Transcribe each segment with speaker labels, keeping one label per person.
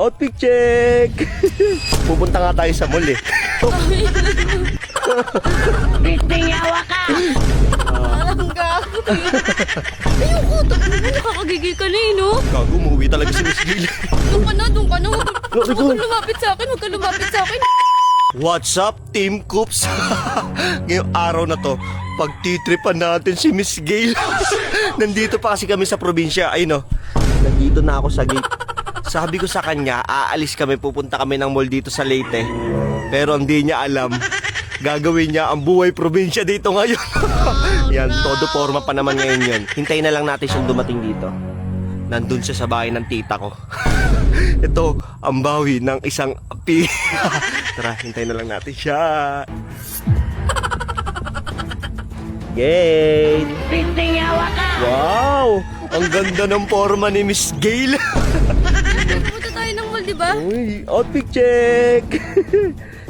Speaker 1: outfit check! Pupunta nga tayo sa mall eh.
Speaker 2: Bitingawa ka!
Speaker 3: Alam gago. Ayoko, nakakagigil ka na eh, no?
Speaker 1: Gago, umuwi talaga si Miss Gail.
Speaker 3: Doon ka na. Huwag kang lumapit sa akin,
Speaker 1: What's up, Team Coops? Ngayong araw na to, pagtitripan natin si Miss Gail. Nandito pa kasi kami sa probinsya. Ay no, nandito na ako sa gate. Sabi ko sa kanya, aalis kami, pupunta kami ng mall dito sa Leyte. Pero hindi niya alam, gagawin niya ang buhay probinsya dito ngayon. Yan, todo forma pa naman ngayon yun. Hintayin na lang natin siyang dumating dito. Nandun siya sa bahay ng tita ko. Ito, ang bawi ng isang api. Tara, hintayin na lang natin siya. Gail!
Speaker 2: Bitingawa ka!
Speaker 1: Wow! Ang ganda ng forma ni Miss Gail.
Speaker 3: Pumunta tayo ng mall, di ba?
Speaker 1: Uy, outfit check!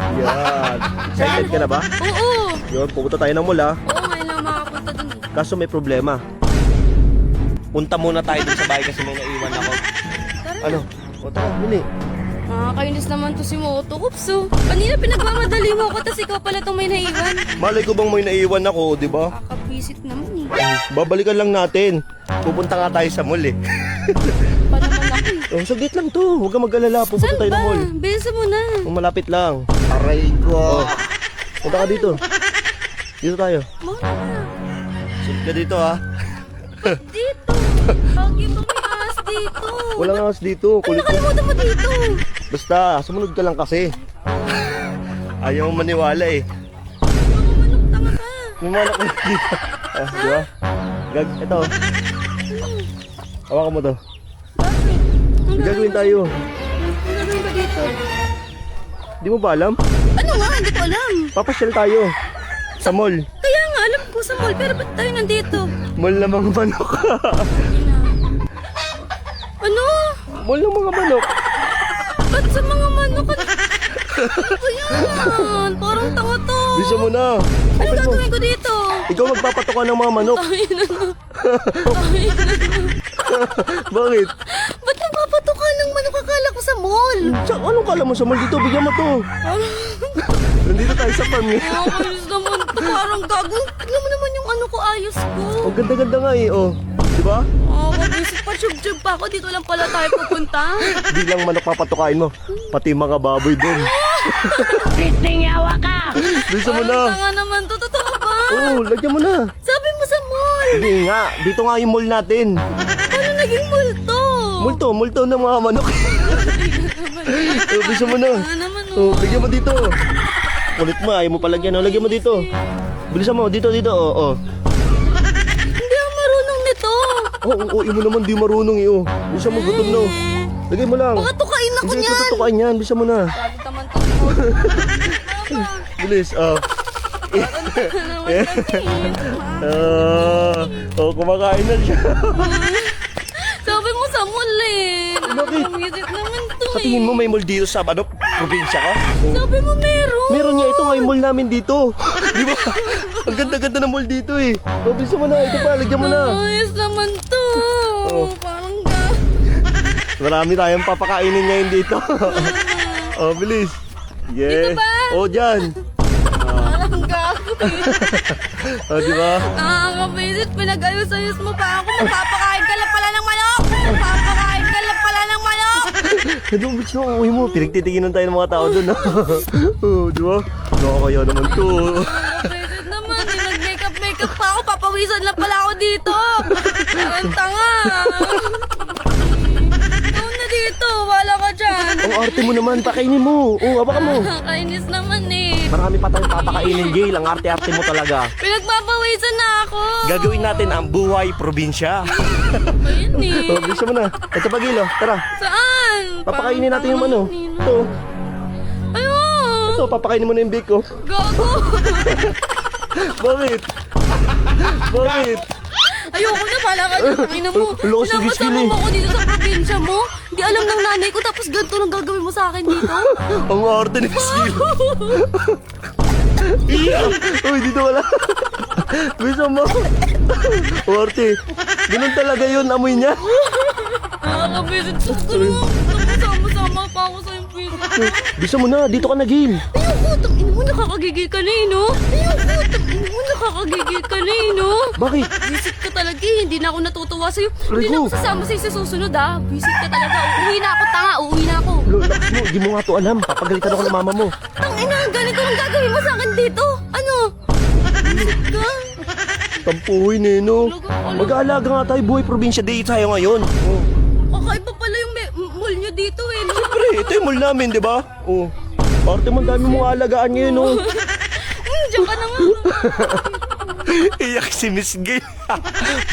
Speaker 1: Yan. Excited ka na ba?
Speaker 3: Oo.
Speaker 1: Yun, pupunta tayo ng mall ha.
Speaker 3: Oo, ngayon lang makapunta dun eh.
Speaker 1: Kaso may problema. Punta muna tayo dun sa bahay kasi may naiwan ako.
Speaker 3: Tara.
Speaker 1: Ano? O tara, muli.
Speaker 3: Nakakainis naman to si Moto Kupso. Kanina pinagmamadali mo ako, tas ikaw pala itong may naiwan.
Speaker 1: Malay ko bang may naiwan ako, di ba?
Speaker 3: Kakabisit naman eh.
Speaker 1: Babalikan lang natin. Pupunta nga tayo sa mall eh.
Speaker 3: Pa naman ako eh.
Speaker 1: Oh, saglit lang to. Huwag kang mag-alala. Pupunta
Speaker 3: Saan
Speaker 1: tayo
Speaker 3: ba?
Speaker 1: ng mall.
Speaker 3: Bilisan mo na.
Speaker 1: Kung malapit lang. Aray ko. Oh. Punta ka dito. Dito tayo.
Speaker 3: Muna na.
Speaker 1: Sunod ka dito ha.
Speaker 3: Dito. Lagi ba may ahas dito?
Speaker 1: Walang angas dito.
Speaker 3: Ano
Speaker 1: Kulit mo.
Speaker 3: nakalimutan mo dito?
Speaker 1: Basta, sumunod ka lang kasi. Ayaw mo maniwala eh.
Speaker 3: Mga manok, tanga ka.
Speaker 1: May malak na dito. Ah, di ba? Gag, ito. Hawakan mo to.
Speaker 3: Bakit?
Speaker 1: May gagawin tayo.
Speaker 3: Ang gagawin ba dito?
Speaker 1: Di mo ba alam?
Speaker 3: Ano nga? Hindi ko alam.
Speaker 1: Papasyal tayo. Sa mall.
Speaker 3: Kaya nga, alam ko sa mall, pero ba't tayo nandito?
Speaker 1: Mall ng mga manok.
Speaker 3: Ano?
Speaker 1: Mall ng mga manok.
Speaker 3: Ba't sa mga manok? Ano ba yan? Parang tanga to.
Speaker 1: Bisa mo na.
Speaker 3: Ano gagawin ko dito?
Speaker 1: Ikaw magpapatoka ng mga manok.
Speaker 3: Ay, na.
Speaker 1: Bakit?
Speaker 3: Ba't nagpapatukan ng manok? Akala ko sa mall.
Speaker 1: Anong kala mo sa mall dito? Bigyan mo to. Nandito tayo sa farm eh.
Speaker 3: Ayos naman to. Parang gago. Tignan mo naman yung ano ko, ayos ko.
Speaker 1: Ang ganda-ganda nga eh, oh. Di ba?
Speaker 3: Kabisip pa, tsyug-tsyug pa ako. Dito lang pala tayo pupunta.
Speaker 1: Di lang manok papatukain mo. Pati mga baboy din.
Speaker 2: Bitingawa ka!
Speaker 1: Bisa mo
Speaker 3: Parang
Speaker 1: na.
Speaker 3: tanga naman to. Totoo ba?
Speaker 1: Oo, lagyan mo na.
Speaker 3: Sabi mo sa mall.
Speaker 1: Hindi nga, dito nga yung mall natin.
Speaker 3: Paano naging multo?
Speaker 1: Multo ng mga manok. Oh, bisa mo na.
Speaker 3: Ano naman
Speaker 1: Oh, lagyan mo dito. Kulit mo, ayaw mo palagyan. Oh, lagyan mo dito. Bilisan mo, dito, oh.
Speaker 3: Hindi ako marunong nito.
Speaker 1: Oh, mo naman di marunong eh, oh. Bilisan mo, gutom na, oh. Lagay mo lang.
Speaker 3: Baka tukain ako
Speaker 1: Hindi,
Speaker 3: niyan.
Speaker 1: tututukain yan. Bilisan mo na.
Speaker 3: Sabi naman to si Moto.
Speaker 1: Bilis, oh. Kumakain na siya.
Speaker 3: Sabi mo sa mall eh.
Speaker 1: Bakit?
Speaker 3: Nakakamisit naman to
Speaker 1: Sa tingin mo may mall dito sa, probinsya ka?
Speaker 3: Sabi mo meron.
Speaker 1: Meron niya, ito nga yung mall namin dito. Di ba? Ang ganda-ganda ng mall dito eh. Oh, bilisan mo na, ito pa, lagyan mo na.
Speaker 3: Ayos naman to.
Speaker 1: Oh.
Speaker 3: Parang
Speaker 1: Marami tayong papakainin ngayon dito. Oh, bilis. Yeah.
Speaker 3: Dito ba?
Speaker 1: Oh, dyan.
Speaker 3: parang gago.
Speaker 1: Oh, di ba?
Speaker 3: Nakakabisit. Pinag-ayos-ayos mo pa ako. Magpapakain ka lang pala ng manok. Magpapakain ka lang pala ng manok.
Speaker 1: Anong bitch na uwi mo? Pinagtitiginan tayo ng mga tao doon. Oh, di ba? Nakakaya naman to.
Speaker 3: Nakakabisit naman. Nag-makeup pa ako. Papawisan lang pala ako dito. Ang tanga. Ikaw na dito. Wala ka dyan.
Speaker 1: Ang arte mo naman, pakainin mo. Oh, hawakan mo.
Speaker 3: Nakakainis naman eh.
Speaker 1: Marami pa tayong papakainin, Gail. Ang arte-arte mo talaga.
Speaker 3: Pinagpapawisan na ako.
Speaker 1: Gagawin natin ang buhay probinsya.
Speaker 3: Ayun eh.
Speaker 1: Oh, bilisan mo na. Ito pa, Gail, oh. Tara.
Speaker 3: Saan?
Speaker 1: Papakainin natin yung ano.
Speaker 3: Nino.
Speaker 1: Ito.
Speaker 3: Ayun.
Speaker 1: Ito, papakainin mo na yung bake, oh.
Speaker 3: Gago.
Speaker 1: Bakit? Bakit?
Speaker 3: Ayoko na, pala ka dyan. Ina mo.
Speaker 1: Loko, sige, sige.
Speaker 3: Sinama mo ako dito sa probinsya mo. Hindi alam ng nanay ko, tapos ganito lang gagawin mo sa akin dito.
Speaker 1: Ang arte ni Miss Gail. Uy, dito wala. Bisa mo. Arte. Ganun talaga yun, amoy niya.
Speaker 3: Nakakabisit sa tulong. Sama-sama
Speaker 1: Bisa mo na, dito ka na, Gail.
Speaker 3: Ayoko, tangina mo, nakakagigil ka na eh, no? Ayoko, tangina mo, nakakagigil ka na eh, no?
Speaker 1: Bakit?
Speaker 3: Visit ka talaga eh, hindi na ako natutuwa sa'yo. Hindi na
Speaker 1: Rico.
Speaker 3: ako sasama sa'yo sa susunod ah. Visit ka talaga, uuwi na ako, tanga, uuwi na ako.
Speaker 1: Lakas mo, di mo nga to alam. Papagalitan ako ng mama mo.
Speaker 3: Tangina, ganito ang gagawin mo sa akin dito. Ano? Visit ka?
Speaker 1: Tampuhin eh, no? Mag-aalaga nga tayo, buhay probinsya day tayo ngayon. Oh.
Speaker 3: Kakaiba pala yung mall nyo dito eh, no?
Speaker 1: Siyempre, ito yung mall namin, di ba? Oh. Parte mo dami mong alagaan ngayon, no?
Speaker 3: Diyan ka na nga.
Speaker 1: Iyak si Miss Gail.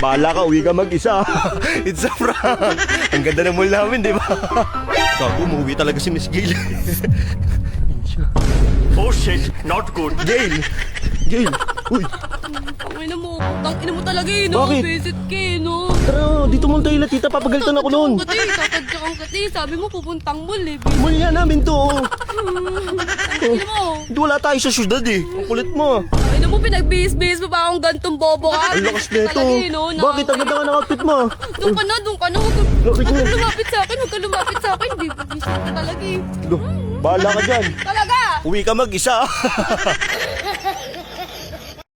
Speaker 1: Bahala ka, uwi ka mag-isa. It's a prank. Ang ganda ng mall namin, di ba? Gago, umuwi talaga si Miss Gail. Oh shit, not good. Gail! Gail! Uy!
Speaker 3: Tangina mo talaga eh, no?
Speaker 1: Bakit?
Speaker 3: Visit ka eh, no?
Speaker 1: Tara, dito muna tayo tita, papagalitan ako noon.
Speaker 3: Tatadyakan ka eh. Sabi mo pupuntang mall eh.
Speaker 1: Mall nga namin to. Oh.
Speaker 3: Tangina mo.
Speaker 1: Hindi wala tayo sa syudad eh. Ang kulit mo.
Speaker 3: Tangina mo, pinagbihis-bihis mo pa akong gantong bobo ka.
Speaker 1: Ang lakas nito.
Speaker 3: Talaga eh, no?
Speaker 1: Bakit ang ganda ka ng outfit mo?
Speaker 3: Doon ka na, doon ka na. Huwag
Speaker 1: Laki ko.
Speaker 3: kang lumapit sa akin, huwag kang lumapit sa akin. Hindi, visit ka talaga eh.
Speaker 1: Bahala ka dyan.
Speaker 3: Talaga!
Speaker 1: Uwi ka mag-isa.